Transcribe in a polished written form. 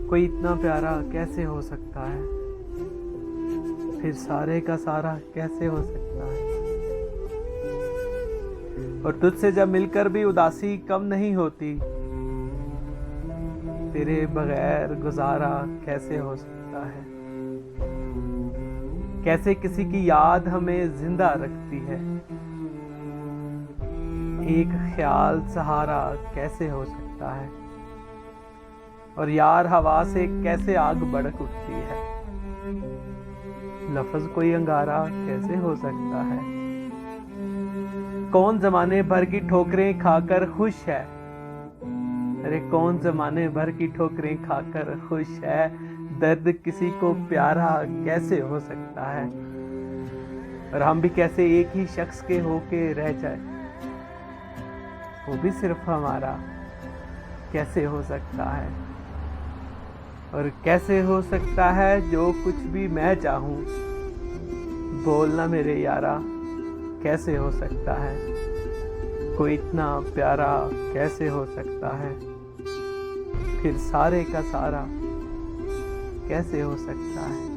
कोई इतना प्यारा कैसे हो सकता है, फिर सारे का सारा कैसे हो सकता है। और तुझसे जब मिलकर भी उदासी कम नहीं होती, तेरे बगैर गुजारा कैसे हो सकता है। कैसे किसी की याद हमें जिंदा रखती है, एक ख्याल सहारा कैसे हो सकता है। और यार हवा से कैसे आग भड़क उठती है, लफ्ज कोई अंगारा कैसे हो सकता है। कौन जमाने भर की ठोकरें खाकर खुश है, अरे कौन जमाने भर की ठोकरें खाकर खुश है। दर्द किसी को प्यारा कैसे हो सकता है। और हम भी कैसे एक ही शख्स के होके रह जाए, वो भी सिर्फ हमारा कैसे हो सकता है। और कैसे हो सकता है जो कुछ भी मैं चाहूं, बोलना मेरे यारा कैसे हो सकता है। कोई इतना प्यारा कैसे हो सकता है, फिर सारे का सारा कैसे हो सकता है।